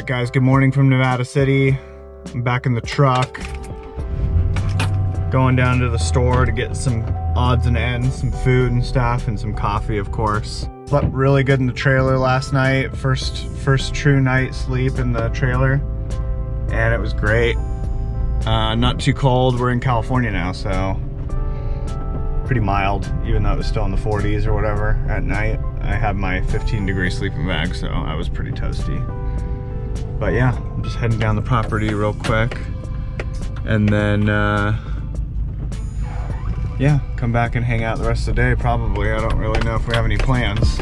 Alright guys, good morning from Nevada City. I'm back in the truck, going down to the store to get some odds and ends, some food and stuff, and some coffee, of course. Slept really good in the trailer last night. First true night sleep in the trailer, and it was great. Not too cold. We're in California now, so pretty mild, even though it was still in the 40s or whatever at night. I had my 15-degree sleeping bag, so I was pretty toasty. But yeah, I'm just heading down the property real quick, and then yeah, come back and hang out the rest of the day probably. I don't really know if we have any plans.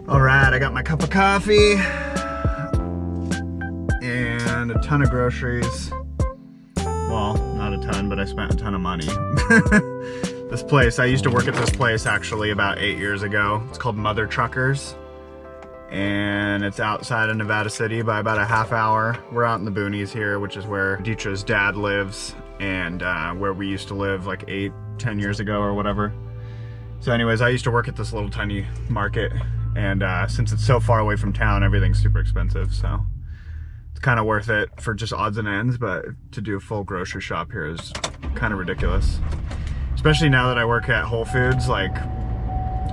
Alright, I got my cup of coffee and a ton of groceries. Well, not a ton, but I spent a ton of money. This place, I used to work at this place actually about 8 years ago. It's called Mother Truckers, and it's outside of Nevada City by about a half hour. We're out in the boonies here, which is where Dietra's dad lives, and where we used to live like 8-10 years ago or whatever. So anyways, I used to work at this little tiny market, and since it's so far away from town, everything's super expensive, so it's kind of worth it for just odds and ends, but to do a full grocery shop here is kind of ridiculous. Especially now that I work at Whole Foods, like,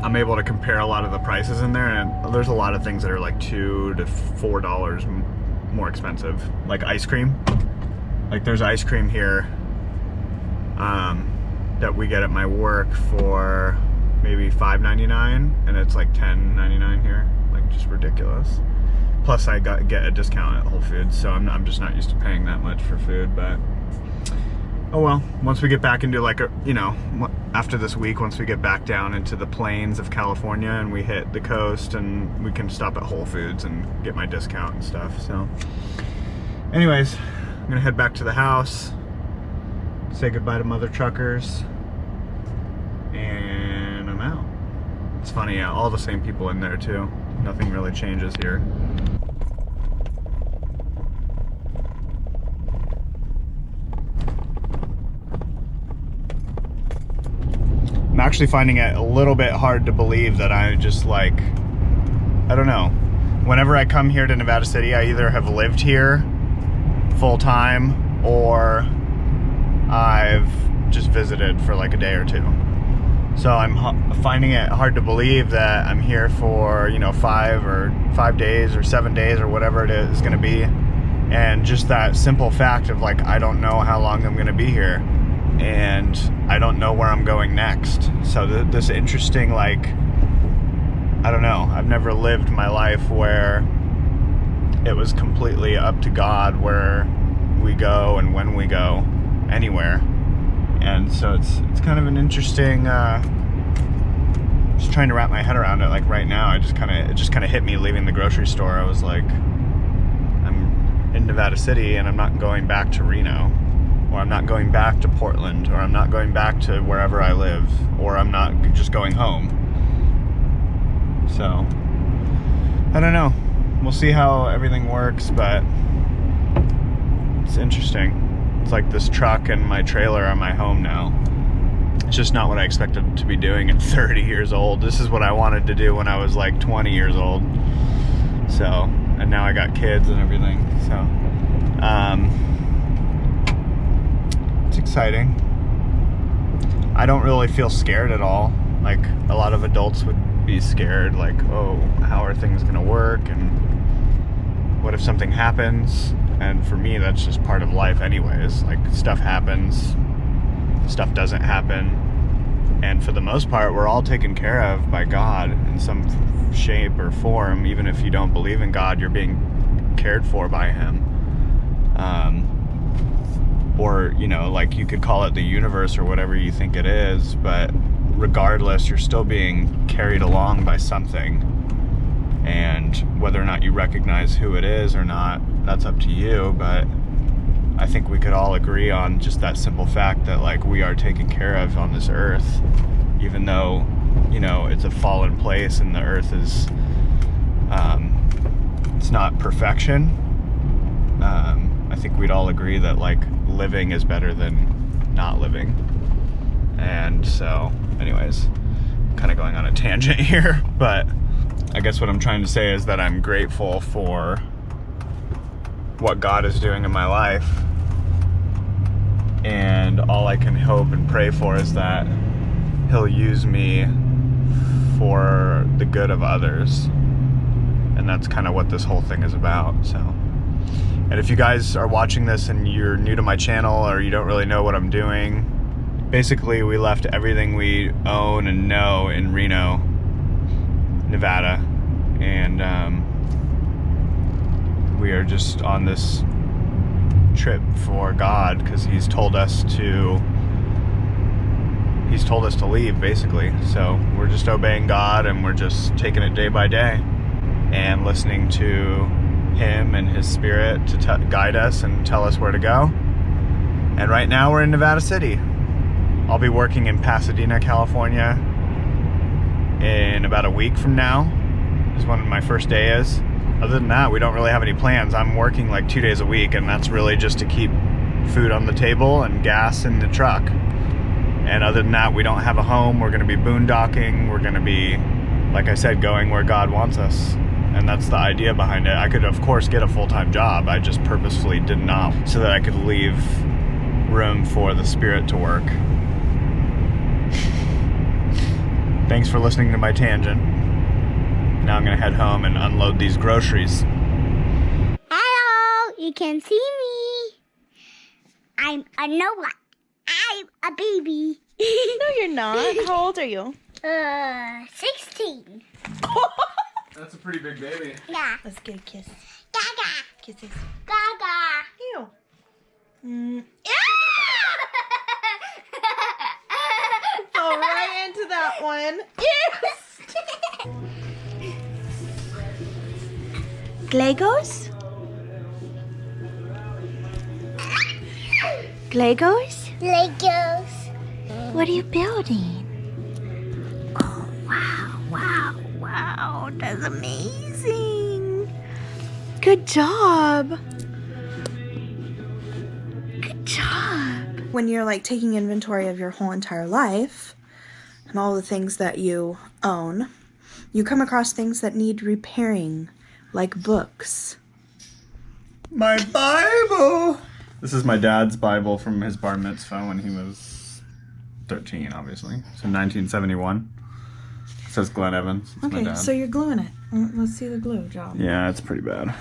I'm able to compare a lot of the prices in there, and there's a lot of things that are like $2 to $4 more expensive. Like ice cream. Like there's ice cream here that we get at my work for maybe $5.99, and it's like $10.99 here. Like, just ridiculous. Plus I get a discount at Whole Foods, so I'm just not used to paying that much for food, but oh well. Once we get back into like a, you know, after this week, once we get back down into the plains of California and we hit the coast, and we can stop at Whole Foods and get my discount and stuff. So anyways, I'm gonna head back to the house, say goodbye to Mother Truckers, and I'm out. It's funny, yeah, all the same people in there too. Nothing really changes here. I'm actually finding it a little bit hard to believe that I just like, I don't know. Whenever I come here to Nevada City, I either have lived here full time or I've just visited for like a day or two. So I'm finding it hard to believe that I'm here for, you know, 5 days or 7 days or whatever it is going to be. And just that simple fact of like, I don't know how long I'm going to be here, and I don't know where I'm going next. So this interesting, like, I don't know, I've never lived my life where it was completely up to God where we go and when we go anywhere. And so it's kind of an interesting, just trying to wrap my head around it. Like right now, it just kind of hit me leaving the grocery store. I was like, I'm in Nevada City and I'm not going back to Reno, or I'm not going back to Portland, or I'm not going back to wherever I live, or I'm not just going home. So I don't know. We'll see how everything works, but it's interesting. It's like this truck and my trailer are my home now. It's just not what I expected to be doing at 30 years old. This is what I wanted to do when I was like 20 years old. So, and now I got kids and everything. So, it's exciting. I don't really feel scared at all. Like a lot of adults would be scared, like, oh, how are things gonna work? And what if something happens? And for me, that's just part of life anyways. Like, stuff happens, stuff doesn't happen. And for the most part, we're all taken care of by God in some shape or form. Even if you don't believe in God, you're being cared for by Him. Or, you know, like you could call it the universe or whatever you think it is. But regardless, you're still being carried along by something. And whether or not you recognize who it is or not, that's up to you. But I think we could all agree on just that simple fact that, like, we are taken care of on this earth, even though, you know, it's a fallen place and the earth is, it's not perfection. I think we'd all agree that like living is better than not living. And so anyways, kind of going on a tangent here, but I guess what I'm trying to say is that I'm grateful for what God is doing in my life, and all I can hope and pray for is that He'll use me for the good of others. And that's kind of what this whole thing is about. So, and if you guys are watching this and you're new to my channel or you don't really know what I'm doing, basically we left everything we own and know in Reno, Nevada, and we are just on this trip for God because He's told us to leave, basically. So we're just obeying God, and we're just taking it day by day and listening to Him and His Spirit to guide us and tell us where to go. And right now we're in Nevada City. I'll be working in Pasadena, California in about a week from now is when my first day is. Other than that, we don't really have any plans. I'm working like 2 days a week, and that's really just to keep food on the table and gas in the truck. And other than that, we don't have a home. We're going to be boondocking. We're going to be, like I said, going where God wants us. And that's the idea behind it. I could, of course, get a full-time job. I just purposefully did not, so that I could leave room for the Spirit to work. Thanks for listening to my tangent. Now I'm going to head home and unload these groceries. Hello, you can see me. I'm a Noah. I'm a baby. No, you're not. How old are you? 16. That's a pretty big baby. Yeah. Let's get a kiss. Gaga. Kisses. Gaga. Ew. Fall right into that one. Yes. Legos? Legos? Legos. What are you building? Oh, wow, wow, wow. That's amazing. Good job. Good job. When you're like taking inventory of your whole entire life and all the things that you own, you come across things that need repairing, like books. My Bible! This is my dad's Bible from his bar mitzvah when he was 13, obviously. So 1971. It says Glenn Evans. It's my Okay, dad. so you're gluing it. Let's see the glue job. Yeah, it's pretty bad.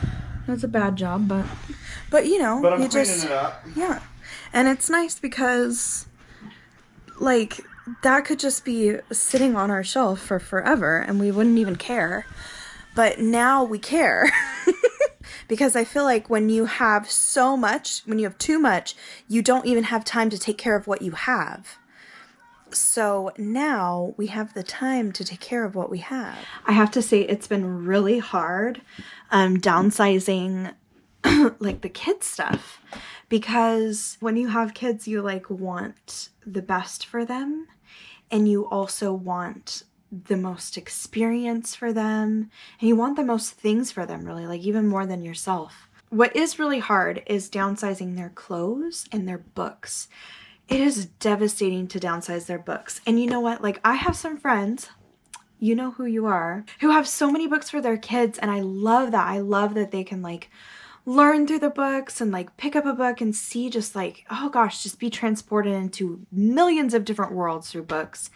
That's a bad job, but you know, But I'm you cleaning just it up. yeah, and it's nice because like that could just be sitting on our shelf for forever, and we wouldn't even care. But now we care. Because I feel like when you have so much, when you have too much, you don't even have time to take care of what you have. So now we have the time to take care of what we have. I have to say it's been really hard downsizing like the kids stuff, because when you have kids, you like want the best for them, and you also want the most experience for them, and you want the most things for them, really, like even more than yourself. What is really hard is downsizing their clothes and their books. It is devastating to downsize their books. And you know what? Like, I have some friends, you know who you are, who have so many books for their kids, and I love that. I love that they can like learn through the books and like pick up a book and see just like, oh gosh, just be transported into millions of different worlds through books.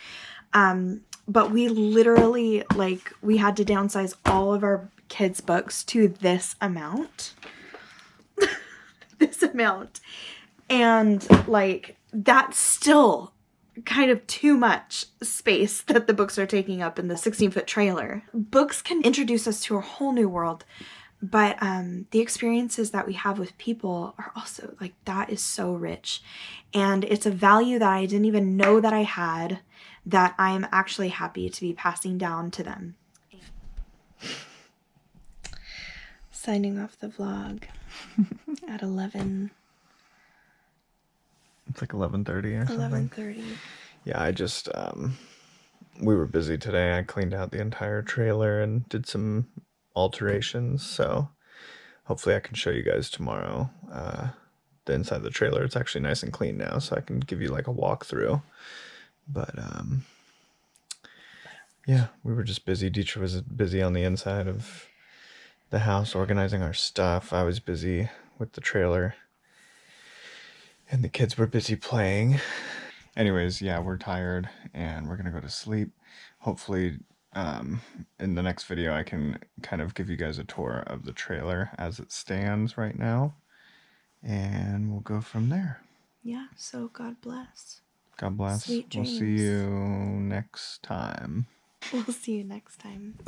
But we literally, like, we had to downsize all of our kids' books to this amount. This amount. And, like, that's still kind of too much space that the books are taking up in the 16-foot trailer. Books can introduce us to a whole new world, but the experiences that we have with people are also, like, that is so rich. And it's a value that I didn't even know that I had, that I'm actually happy to be passing down to them. Signing off the vlog at 11. It's like 11:30 or something. 11:30. Yeah, I just, we were busy today. I cleaned out the entire trailer and did some alterations, so hopefully I can show you guys tomorrow the inside of the trailer. It's actually nice and clean now, so I can give you like a walkthrough. But yeah, we were just busy. Dietrich was busy on the inside of the house organizing our stuff. I was busy with the trailer, and the kids were busy playing. Anyways, yeah, we're tired and we're gonna go to sleep. Hopefully, in the next video, I can kind of give you guys a tour of the trailer as it stands right now, and we'll go from there. Yeah, so God bless. God bless. Sweet We'll see dreams. you next time. We'll see you next time.